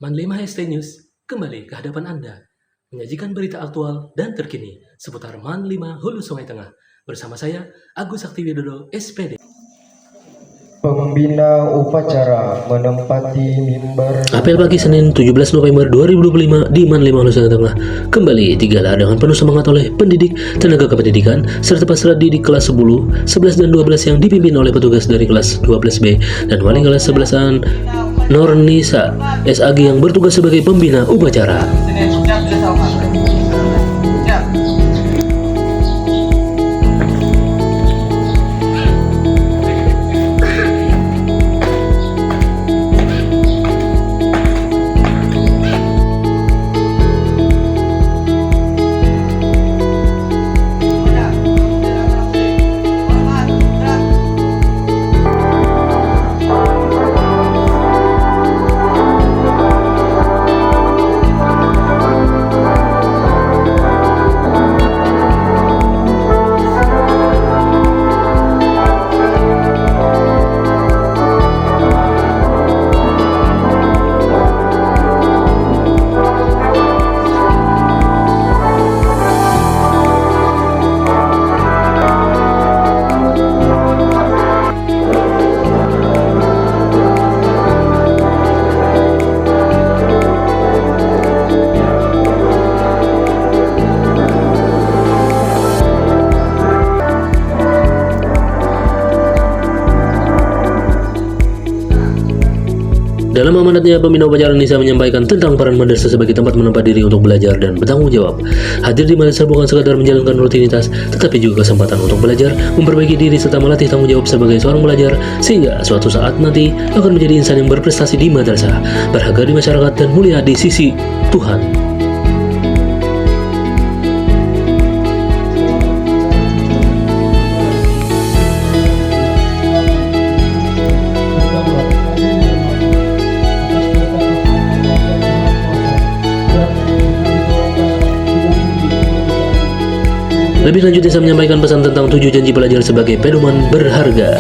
Manlima Hashtag News kembali ke hadapan Anda, menyajikan berita aktual dan terkini seputar Manlima Hulu Sungai Tengah. Bersama saya, Agus Sakti Widodo, SPD. Pembina upacara menempati mimbar. Apel pagi Senin 17 November 2025 di Manlima Hulu Sungai Tengah kembali digelar dengan penuh semangat oleh pendidik, tenaga kependidikan, serta peserta didik kelas 10, 11, dan 12 yang dipimpin oleh petugas dari kelas 12B dan wali kelas 11-an Nornisa SAG yang bertugas sebagai pembina upacara. Dalam amanatnya, pembina upacara Nisa menyampaikan tentang peran madrasah sebagai tempat menempa diri untuk belajar dan bertanggung jawab. Hadir di madrasah bukan sekadar menjalankan rutinitas, tetapi juga kesempatan untuk belajar, memperbaiki diri, serta melatih tanggung jawab sebagai seorang pelajar, sehingga suatu saat nanti akan menjadi insan yang berprestasi di madrasah, berharga di masyarakat, dan mulia di sisi Tuhan. Lebih lanjut, Nisa menyampaikan pesan tentang 7 janji pelajar sebagai pedoman berharga.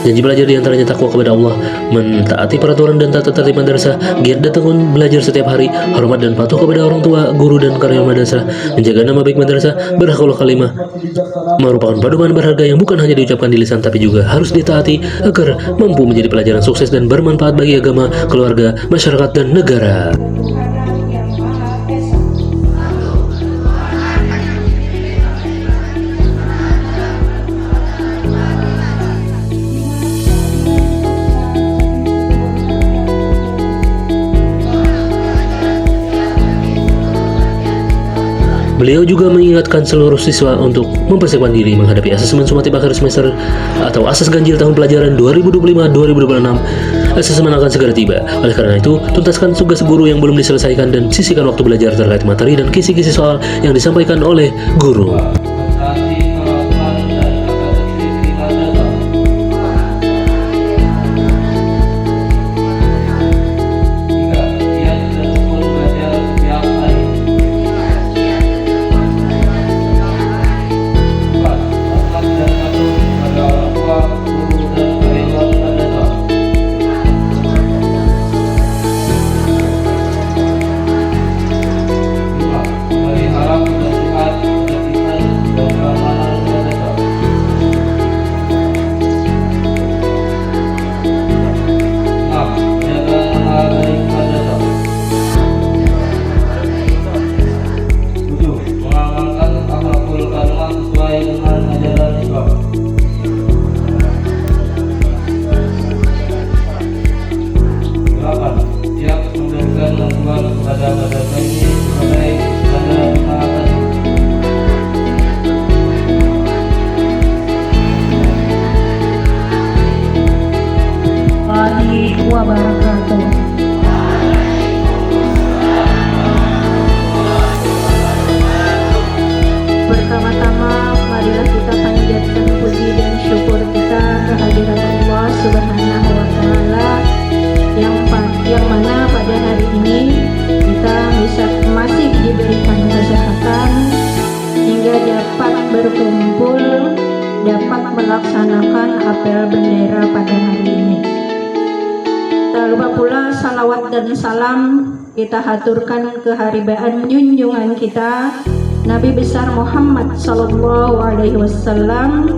Janji pelajar diantaranya takwa kepada Allah, mentaati peraturan dan tata tertib madrasah, giat datang belajar setiap hari, hormat dan patuh kepada orang tua, guru, dan karyawan madrasah, menjaga nama baik madrasah, berakhlak kalimah, merupakan pedoman berharga yang bukan hanya diucapkan di lisan tapi juga harus ditaati agar mampu menjadi pelajaran sukses dan bermanfaat bagi agama, keluarga, masyarakat, dan negara. Beliau juga mengingatkan seluruh siswa untuk mempersiapkan diri menghadapi asesmen sumatif akhir semester atau asas ganjil tahun pelajaran 2025-2026. Asesmen akan segera tiba. Oleh karena itu, tuntaskan tugas guru yang belum diselesaikan dan sisihkan waktu belajar terkait materi dan kisi-kisi soal yang disampaikan oleh guru. Wabarakatuh. Pertama-tama, marilah kita panjatkan puji dan syukur kita kehadirat Allah Subhanahu wa Ta'ala yang mana pada hari ini kita masih diberikan kesehatan hingga dapat berkumpul, dapat melaksanakan apel bendera pada hari ini. Tak lupa pula salawat dan salam kita haturkan keharibaan junjungan kita Nabi besar Muhammad sallallahu alaihi wasallam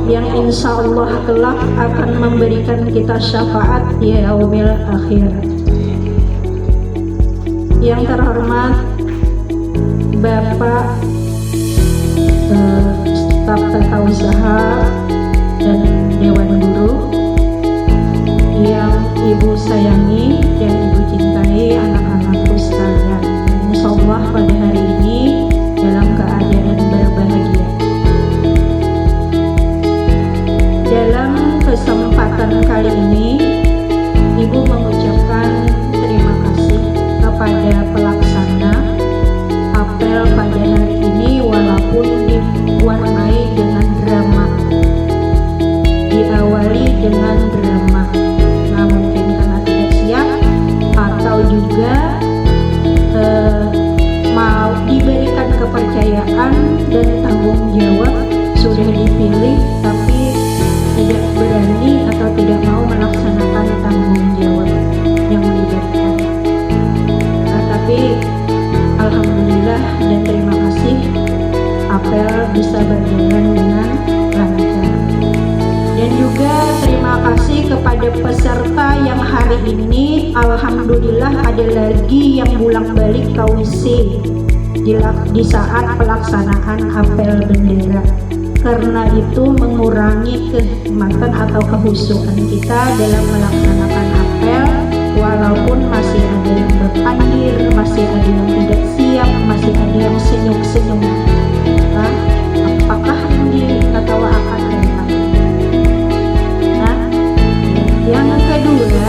yang insya Allah kelak akan memberikan kita syafaat di yaumil akhir. Yang terhormat Bapak staf tata usaha dan Dewan Guru yang Ibu sayangi dan Ibu cintai, anak-anakku sekalian, insya Allah pada hari ini dalam keadaan berbahagia. Dalam kesempatan kali ini Ibu mengucapkan terima kasih kepada pelaksana apel pada hari ini, walaupun diwarnai dengan drama, diawali dengan drama. Nah, mungkin karena tidak siap atau juga mau diberikan kepercayaan dan tanggung jawab, sudah dipilih tapi tidak berani atau tidak mau melaksanakan tanggung jawab yang diberikan. Nah, tapi alhamdulillah dan terima kasih, apel bisa berjalan dengan lancar. Dan juga terima kasih kepada peserta yang hari ini alhamdulillah ada lagi yang pulang balik ke WC di saat pelaksanaan apel bendera. Karena itu mengurangi kehikmatan atau kehusuan kita dalam melaksanakan apel, walaupun masih ada yang berpandir, masih ada yang tidak siap, masih ada yang senyum-senyum. Nah, apakah yang diketawakan memang? Nah, yang kedua,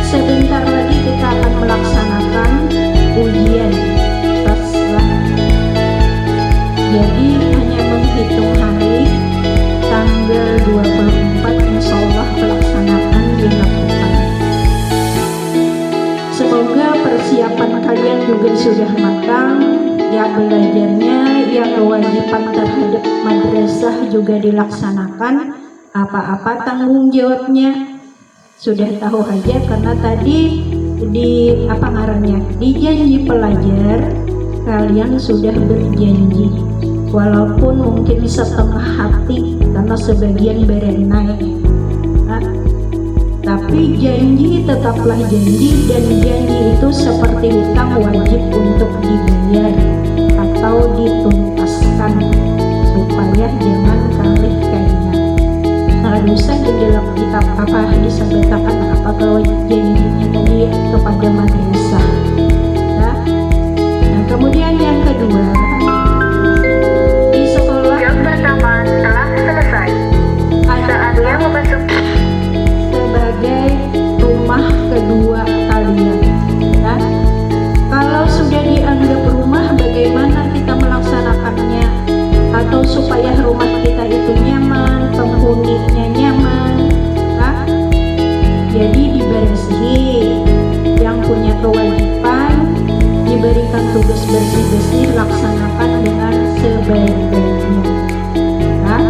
sebentar lagi kita akan melaksanakan ujian taslah. Jadi hanya menghitung hari, tanggal 24 insya Allah pelaksanaan dilakukan. Semoga persiapan kalian juga sudah matang, ya belajarnya, yang kewajiban terhadap madrasah juga dilaksanakan, apa-apa tanggung jawabnya sudah tahu aja, karena tadi di di janji pelajar kalian sudah berjanji, walaupun mungkin setengah hati karena sebagian berenai. Nah, tapi janji tetaplah janji, dan janji itu seperti hutang wajib untuk dibayar atau dituntaskan supaya jangan kalih kayaknya. Nah, dosa di dalam kitab apa disebutkan apakah janjinya tadi kepada madrasah. Nah, kemudian yang kedua, di sekolah jam pertama telah selesai. Saatnya memasuki sebagai rumah kedua kalian. Nah, kalau sudah dianggap rumah, bagaimana kita melaksanakannya? Atau supaya rumah kita itu nyaman, penghuninya nyaman. Nah, jadi dibersihi, yang punya kewajiban diberikan tugas bersih-bersih, laksanakan dengan sebaik-baiknya. Nah,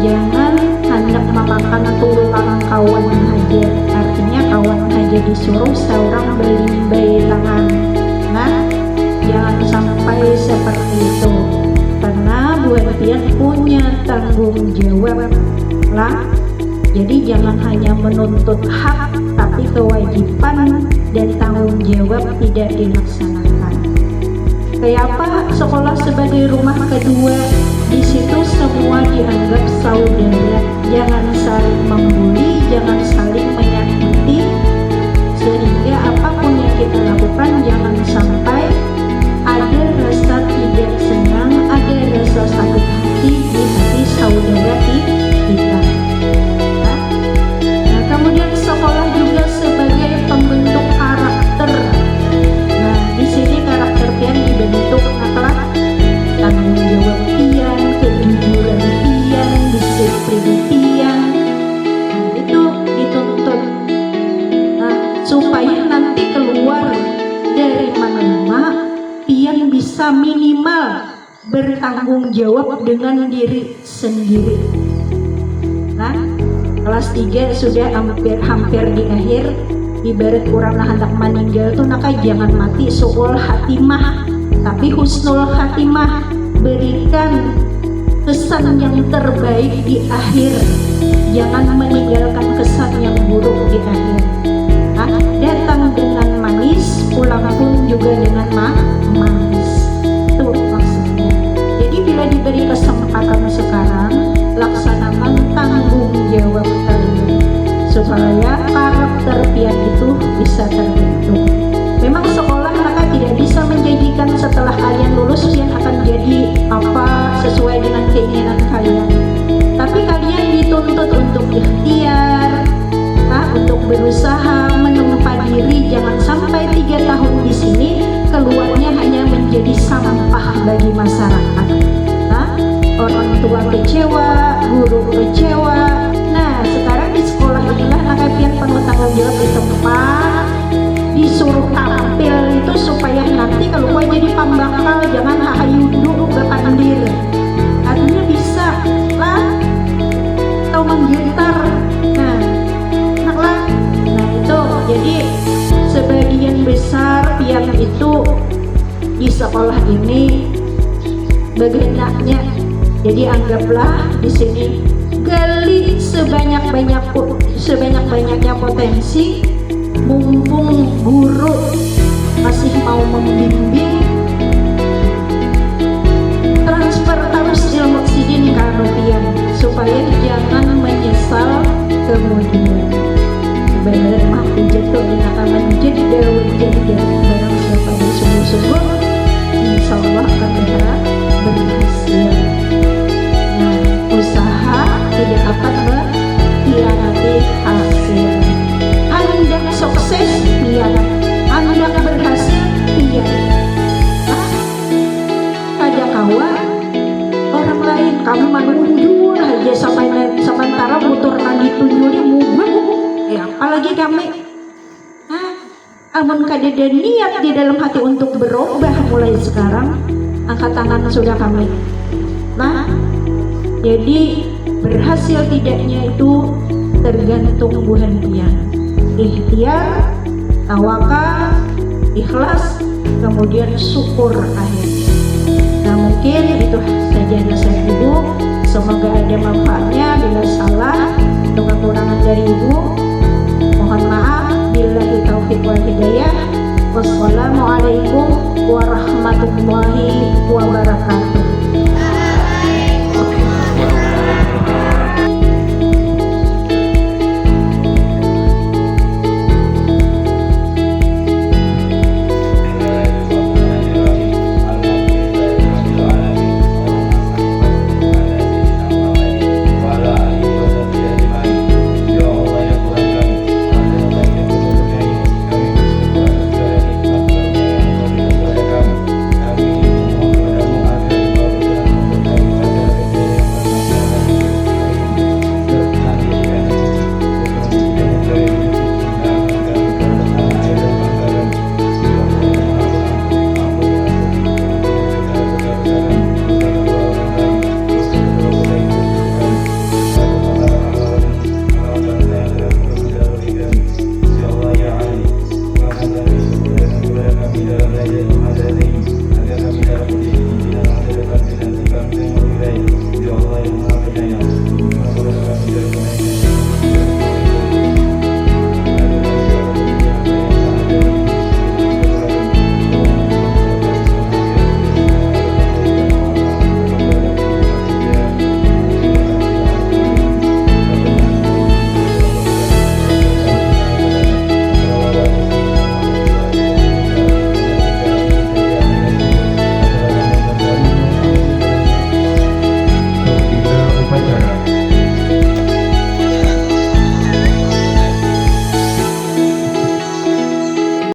jangan hendak memakan tulang kawan aja, artinya kawan aja disuruh seorang beli tangan. Nah, jangan sampai seperti itu, karena buat dia punya tanggung jawab lah. Jadi jangan hanya menuntut hak, tapi kewajiban dan tanggung jawab tidak dilaksanakan. Kayak apa sekolah sebagai rumah kedua? Di situ semua dianggap saudara. Jangan saling membuli, jangan saling menyakiti, sehingga apapun yang kita lakukan jangan sampai ada rasa tidak senang, ada rasa sakit hati di hati saudara kita. Nah, kemudian sekolah juga sebagai pembentuk karakter. Nah, di sini karakter pian dibentuk adalah tanggung jawab pian, kejujuran pian, disiplin pian. Nah, itu dituntut. Nah, supaya nanti keluar dari mana pian bisa minimal bertanggung jawab dengan diri sendiri. Nah, kelas 3 sudah hampir di akhir. ibarat orang hendak meninggal tuh naka jangan mati suul hatimah, tapi husnul hatimah, berikan kesan yang terbaik di akhir, jangan meninggalkan kesan yang buruk di akhir. Datang dengan manis, pulang pun juga dengan manis. Itu maksudnya. Jadi bila diberi kesempatan sekarang, laksanakan tanggung jawab kalian supaya karakter pian itu bisa terbentuk. Memang sekolah maka tidak bisa menjanjikan setelah kalian lulus pian akan jadi apa sesuai dengan keinginan kalian. Tapi kalian dituntut untuk ikhtiar, untuk berusaha menempa diri, jangan sampai 3 tahun di sini keluarnya hanya menjadi sampah bagi masyarakat. Orang tua kecewa, guru kecewa. Nah, sekarang di sekolah inilah kalian penuh tanggung jawab di tempat, disuruh tampil itu supaya nanti kalau gue jadi pembakal jangan hahayudu gak pandir. Artinya bisa lah, atau menggitar. Nah itu jadi sebagian besar pian itu di sekolah ini bagaimana. Jadi anggaplah di sini gali sebanyak-banyaknya potensi, mumpung guru masih mau membimbing, transfer terus ilmu sidin ke pian supaya jangan menyesal kemudian. Benar aku jatuh dan akan menjadi daun jadi barang siapa yang sungguh-sungguh, insya Allah akan berhasil. Nah, usaha tidak akan mengkhianati hasil. Anda sukses, pian. Anda berhasil, pian. Pada kawan orang lain kamu manunjul aja sementara motor nanti tunjulnya mubah. Ya, apalagi kami amun kadada niat di dalam hati untuk berubah mulai sekarang, angkat tangan sudah kami. Jadi berhasil tidaknya itu tergantung buhan pian. Ikhtiar, tawakal, ikhlas, kemudian syukur akhirnya. Nah mungkin itu